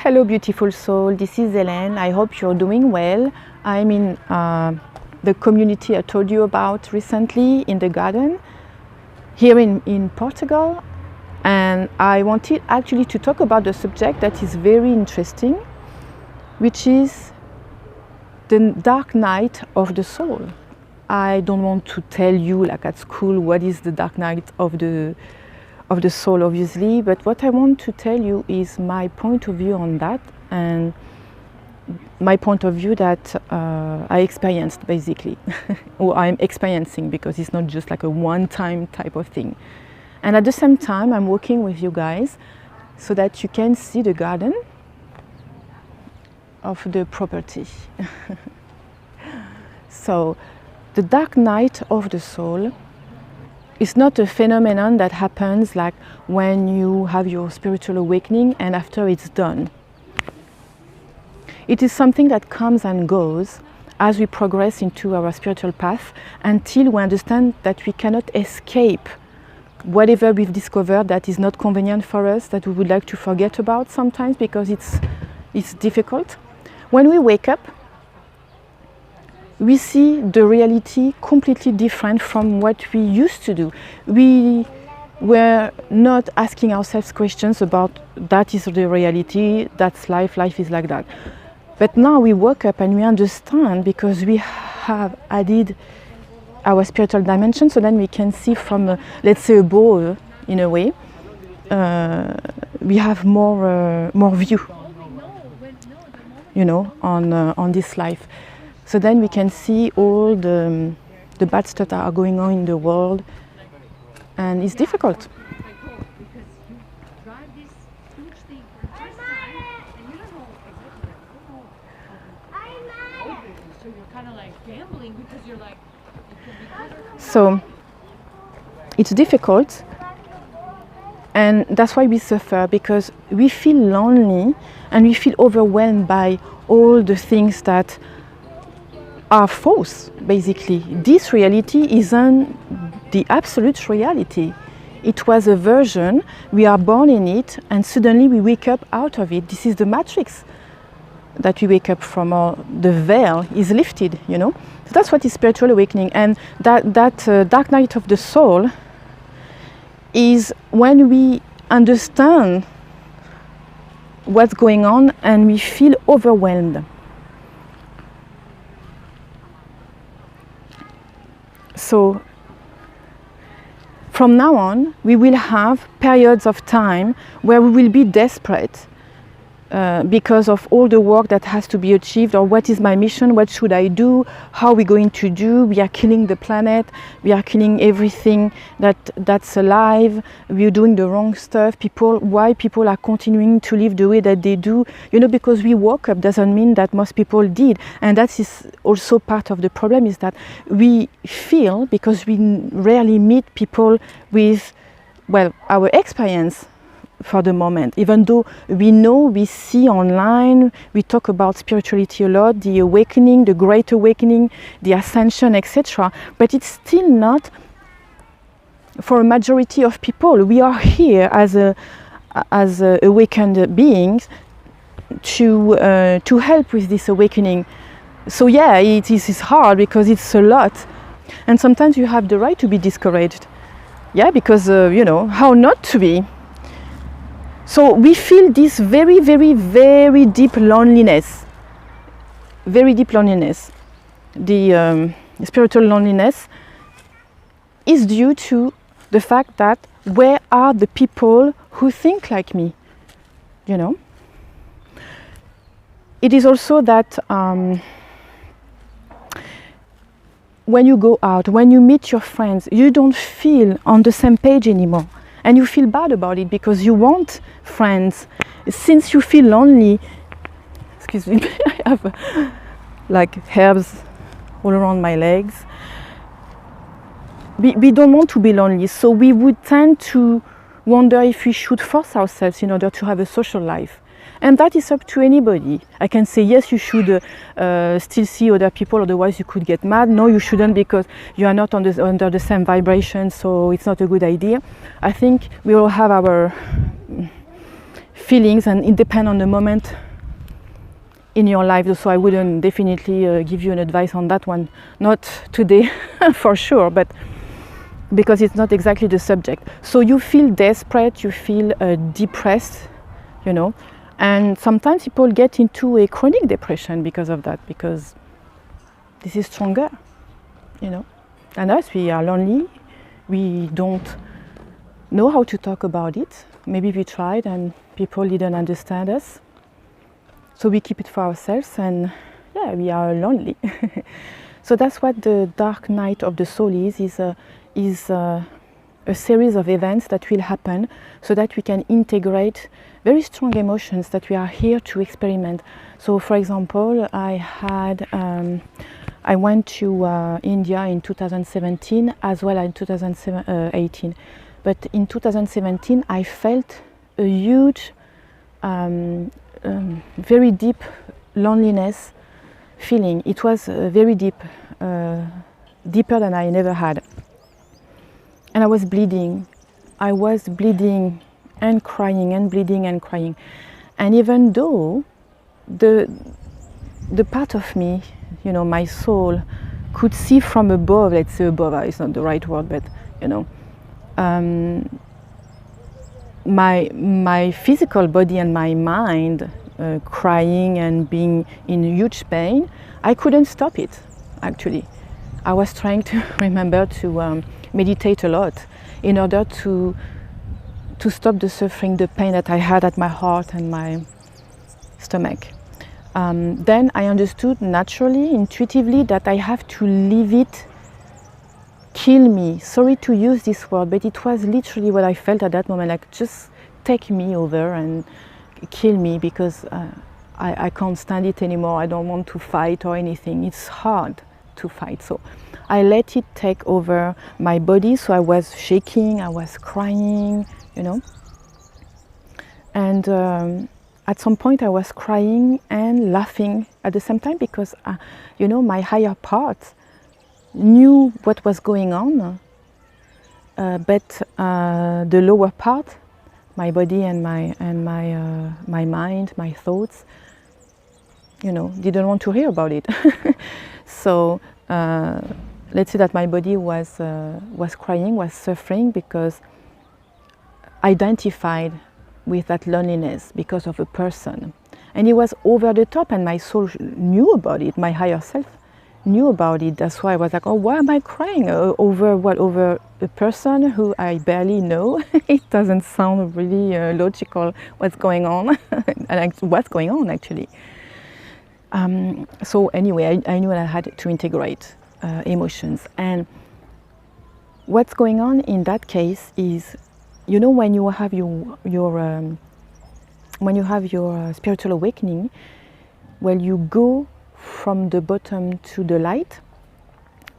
Hello beautiful soul, this is Hélène. I hope you're doing well. I'm in the community I told you about recently in the garden here in Portugal, and I wanted actually to talk about the subject that is very interesting, which is the dark night of the soul. I don't want to tell you like at school what is the dark night of the soul, obviously, but what I want to tell you is my point of view on that, and my point of view that I experienced basically, or I'm experiencing, because it's not just like a one-time type of thing. And at the same time, I'm working with you guys so that you can see the garden of the property. So, the dark night of the soul is not a phenomenon that happens like when you have your spiritual awakening and after it's done. It is something that comes and goes as we progress into our spiritual path, until we understand that we cannot escape whatever we've discovered that is not convenient for us, that we would like to forget about sometimes because it's difficult. When we wake up, we see the reality completely different from what we used to do. We were not asking ourselves questions about that is the reality, that's life, life is like that. But now we woke up and we understand, because we have added our spiritual dimension, so then we can see from, let's say, above, in a way. We have more view, you know, on this life. So then we can see all the bad stuff that are going on in the world, and it's difficult. So it's difficult, and that's why we suffer, because we feel lonely and we feel overwhelmed by all the things that are false, basically. This reality isn't the absolute reality. It was a version, we are born in it, and suddenly we wake up out of it. This is the matrix that we wake up from, or the veil is lifted, you know. So that's what is spiritual awakening. And that dark night of the soul is when we understand what's going on and we feel overwhelmed. So from now on, we will have periods of time where we will be desperate because of all the work that has to be achieved, or what is my mission, what should I do, how are we going to do. We are killing the planet, we are killing everything that's alive, we are doing the wrong stuff. Why people are continuing to live the way that they do, you know, because we woke up doesn't mean that most people did. And that is also part of the problem, is that we feel, because we rarely meet people with, well, our experience for the moment, even though we know, we see online, we talk about spirituality a lot, the awakening, the great awakening, the ascension, etc. But it's still not for a majority of people. We are here as awakened beings to help with this awakening. So yeah, it is hard because it's a lot, and sometimes you have the right to be discouraged. Yeah, because you know, how not to be? So we feel this very, very, very deep loneliness. Very deep loneliness. The spiritual loneliness is due to the fact that where are the people who think like me? You know? It is also that when you go out, when you meet your friends, you don't feel on the same page anymore. And you feel bad about it because you want friends. Since you feel lonely, excuse me, I have like hairs all around my legs. We don't want to be lonely, so we would tend to wonder if we should force ourselves in order to have a social life. And that is up to anybody. I can say, yes, you should still see other people, otherwise you could get mad. No, you shouldn't, because you are not under the same vibration, so it's not a good idea. I think we all have our feelings, and it depends on the moment in your life. So I wouldn't definitely give you an advice on that one, not today for sure, but because it's not exactly the subject. So you feel desperate, you feel depressed, you know, and sometimes people get into a chronic depression because of that, because this is stronger, you know. And us, we are lonely, we don't know how to talk about it. Maybe we tried and people didn't understand us, so we keep it for ourselves, and yeah, we are lonely. So that's what the dark night of the soul is a series of events that will happen so that we can integrate very strong emotions that we are here to experiment. So for example, I went to India in 2017 as well as in 2018. But in 2017 I felt a huge, very deep loneliness feeling. It was very deep, deeper than I never had. And I was bleeding. I was bleeding and crying and bleeding and crying. And even though the part of me, you know, my soul, could see from above, let's say above, it's not the right word, but you know, my physical body and my mind crying and being in huge pain, I couldn't stop it, actually. I was trying to remember to meditate a lot in order to stop the suffering, the pain that I had at my heart and my stomach. Then I understood naturally, intuitively, that I have to leave it kill me. Sorry to use this word, but it was literally what I felt at that moment, like just take me over and kill me, because I can't stand it anymore. I don't want to fight or anything. It's hard to fight. So I let it take over my body. So I was shaking, I was crying, you know. And at some point I was crying and laughing at the same time, because you know, my higher part knew what was going on, but the lower part, my body and my mind, my thoughts, you know, didn't want to hear about it. So let's say that my body was crying, was suffering, because identified with that loneliness because of a person, and it was over the top, and my soul knew about it. My higher self knew about it. That's why I was like, oh, why am I crying over what? Over a person who I barely know? It doesn't sound really logical. What's going on? And what's going on actually? So anyway, I knew I had to integrate emotions. And what's going on in that case is, you know, when you have your spiritual awakening, well, you go from the bottom to the light,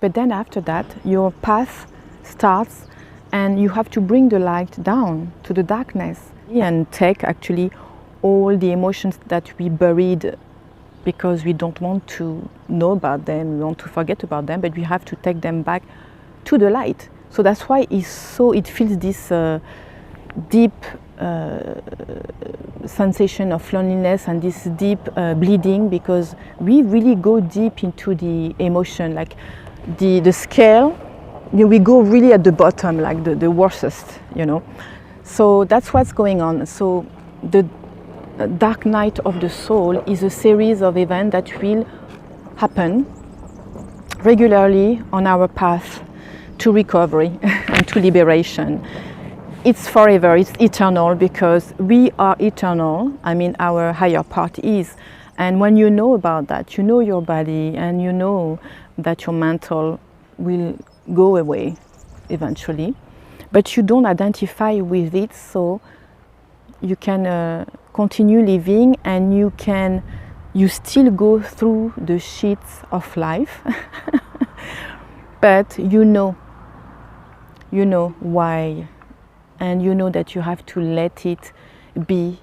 but then after that your path starts, and you have to bring the light down to the darkness and take actually all the emotions that we buried because we don't want to know about them, we want to forget about them, but we have to take them back to the light. So that's why it feels this deep sensation of loneliness and this deep bleeding, because we really go deep into the emotion, like the scale, you know, we go really at the bottom, like the worstest, you know. So that's what's going on. So the dark night of the soul is a series of events that will happen regularly on our path to recovery and to liberation. It's forever, it's eternal, because we are eternal. I mean, our higher part is. And when you know about that, you know your body, and you know that your mental will go away eventually. But you don't identify with it, so you can continue living, and you still go through the shits of life. But you know why. And you know that you have to let it be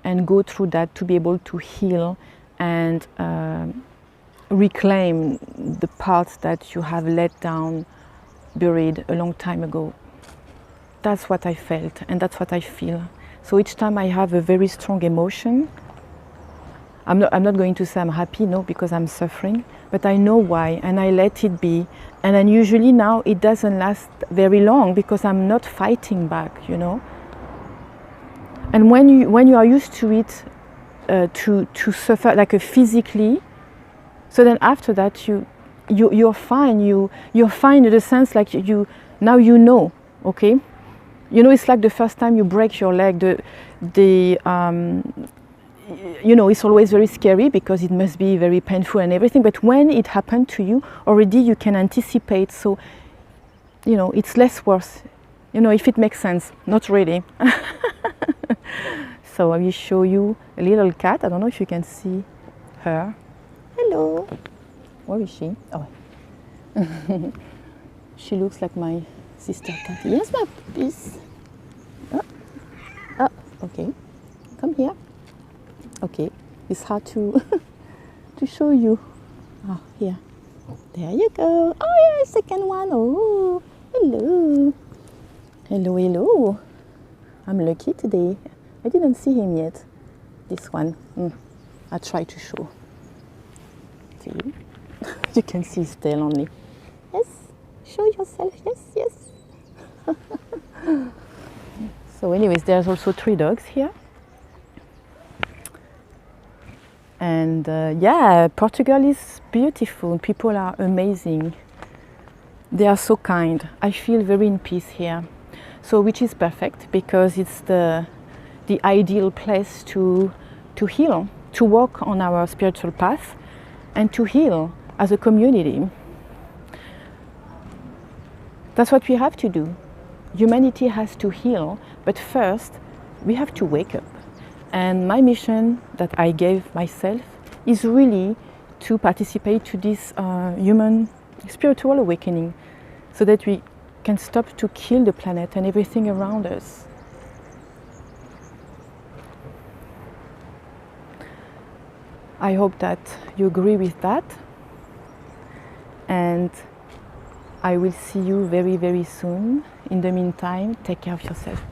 and go through that to be able to heal and reclaim the parts that you have let down, buried a long time ago. That's what I felt, and that's what I feel. So each time I have a very strong emotion, I'm not going to say I'm happy, no, because I'm suffering, but I know why, and I let it be. And then usually now it doesn't last very long because I'm not fighting back, you know. And when you are used to it, to suffer like physically, so then after that you're fine. You're fine in the sense like now you know, okay. You know, it's like the first time you break your leg. You know, it's always very scary because it must be very painful and everything. But when it happened to you, already you can anticipate. So, you know, it's less worse. You know, if it makes sense. Not really. So I will show you a little cat. I don't know if you can see her. Hello. Where is she? Oh. She looks like my sister cat. Yes, my puppies. Oh, okay. Come here. Okay. It's hard to to show you. Oh, here. There you go. Oh, yeah, second one. Oh, hello. Hello, hello. I'm lucky today. I didn't see him yet. This one. I try to show. See? You can see his tail only. Yes. Show yourself. Yes, yes. So anyways, there's also 3 dogs here. And yeah, Portugal is beautiful. People are amazing. They are so kind. I feel very in peace here. So which is perfect because it's the ideal place to heal, to walk on our spiritual path and to heal as a community. That's what we have to do. Humanity has to heal, but first we have to wake up. And my mission that I gave myself is really to participate to this human spiritual awakening so that we can stop to kill the planet and everything around us. I hope that you agree with that, and I will see you very, very soon. In the meantime, take care of yourself.